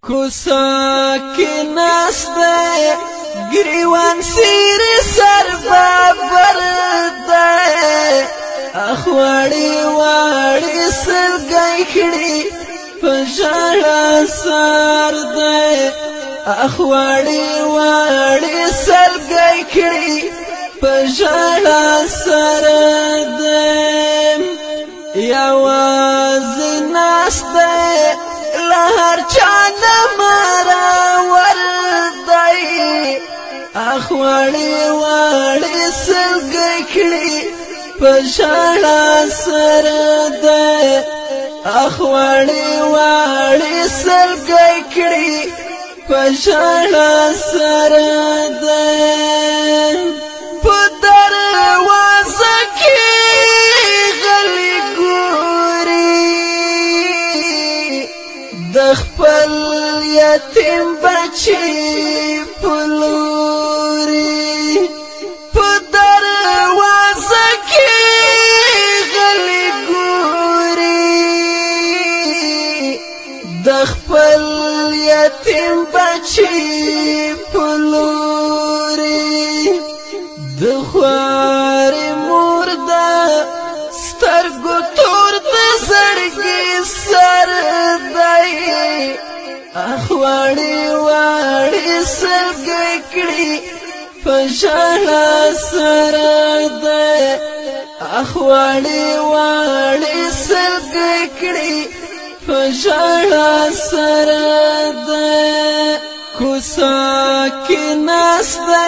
کوسا کی ناسته گریوان سیر سر بابر ده اخواڑی واڑی سلگئی کھڑی پشاڑا سار ده اخواڑی واڑی سلگئی کھڑی پشاڑا سار ده یوازی ناسته لهر چاند مارا وردائی اخواڑی واڑی سلگئی کھڑی پشاڑا سر ده اخواڑی واڑی سلگئی کھڑی پشاڑا سر ده پدر وازکی غلی گوری دخپل یتیم بچی پلوری پدر وازکی غلی گوری دخپل یتیم بچی پلوری دخواری مرده سترگو تورد زرگی سر دائی اخواڑی واڑی سلگئی کڑی پشاڑا سر دائی اخواڑی واڑی سلگئی کڑی پشاڑا سر دائی کوسا کی ناسته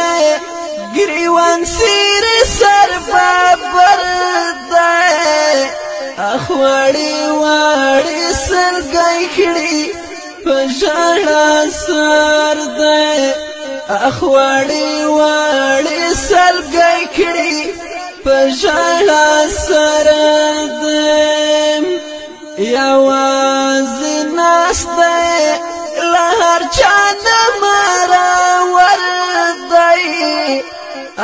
گریوان سیر سر بابر ده اخواڑی واڑی سلگئی کھڑی پشاڑا سر ده اخواڑی واڑی سلگئی کھڑی پشاڑا سر ده یوازی ناسته لهر چاند مارا وردائی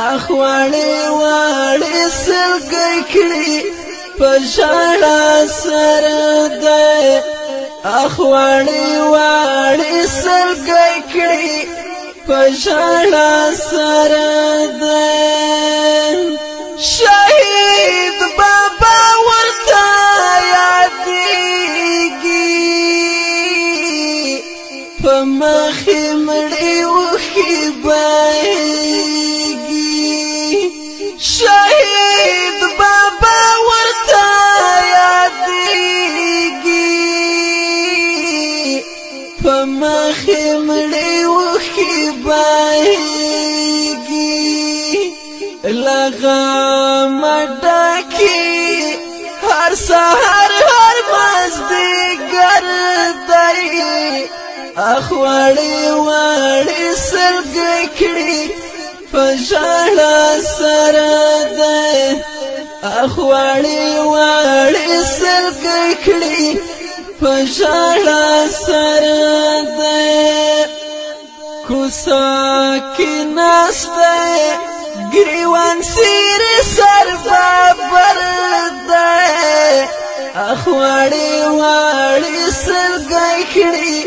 اخواڑی واڑی سلگئی کھڑی پشاڑا سر ده اخواڑی واڑی سلگئی کھڑی پشاڑا سر ده شہید بابا ورتا یادیگی پمخی مڑی وخی بائیگی شہید بابا ورتا یادیگی پمخی مڑی وخی بائیگی لغا مڈاکی ہر سہر ہر مزدی گردائی اخواڑی واڑی سلگئی کھڑی پشاڑا سر ده اخواڑی واڑی سلگئی کھڑی پشاڑا سر ده کوسا کی ناسته گریوان سیر سر بابر ده اخواڑی واڑی سلگئی کھڑی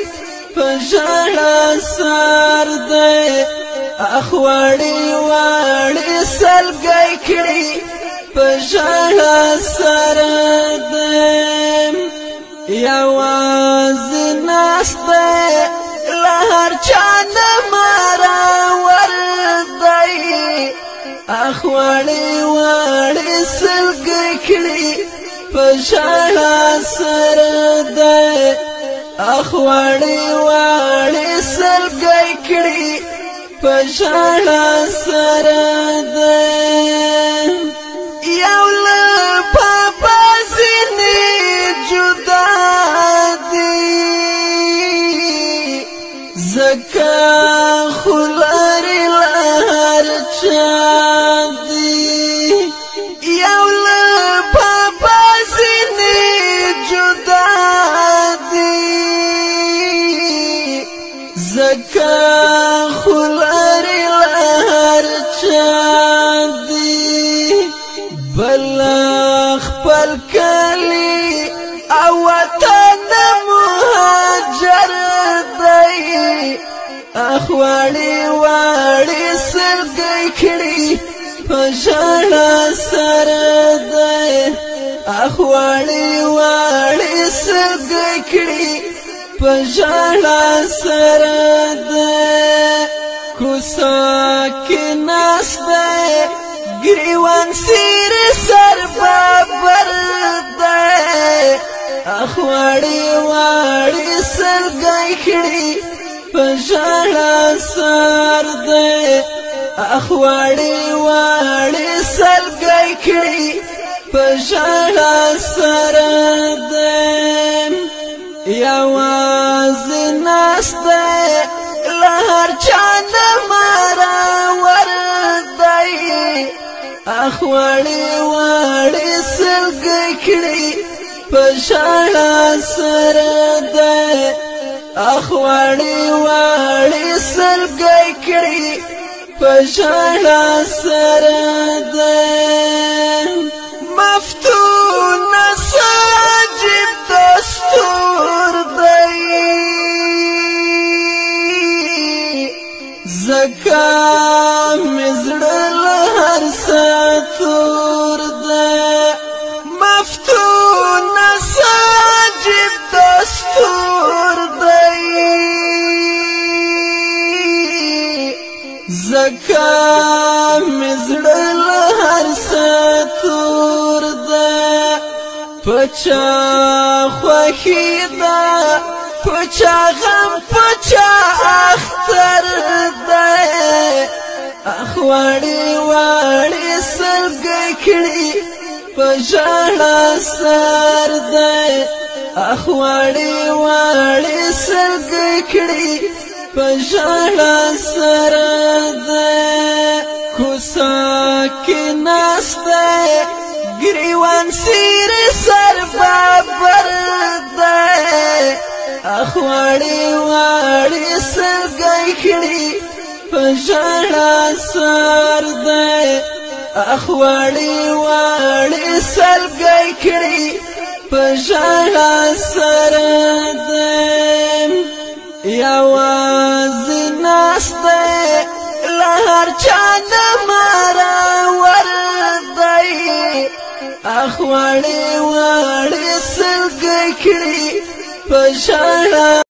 پشاڑا سر ده اخواڑی واڑی سلگئی کھڑی پشاڑا سر ده یوازی ناسته لهر چاند مارا وردائی اخواڑی واڑی سلگئی کھڑی پشاڑا سر ده اخواڑی واڑی سلگئی کھڑی پشاڑا سر ده یول پاپا زینی جدا دی زکا خلاری لہر چاندی یول پاپا زینی جدا دی زکا خلاری لہر چاندی بلخ پل کلی او وطن مهاجر دی اخواړي واړي سرګي کړي پښړا سره ده اخواړي واړي سرګي کړي پښړا سره ده کوسا کې ناس ده ګریوان سیر سر بابر ده اخواړي واړي سرګي کړي پښړا سر ده اخواړي واړي سرګي کړي پښړا سر ده یواز ناس ده لهر چاند مارا ور ده اخواړي واړي سرګي کړي پښړا سر ده اخواړي واړي سرګي کړي پښړا سر ده مفتون ساجد دستور دی زکا مزړل هر ساتور ده مفتون ساجد دستور دی زکا مزړل هر ساتور ده پچا خوخی ده پچا غم پچا اختر ده اخواړي واړي سرګي کړي پښړا سر ده اخواړي واړي سرګي کړي پښړا سر ده کوسا کې ناس ده ګریوان سیر سر بابر ده اخواړي واړي سرګي کړي پښړا سر ده اخواړي واړي سرګي کړي پښړا سر ده یواز ناس ده لهر چاند مارا ور ده اخواړي واړي سرګي کړي پښړا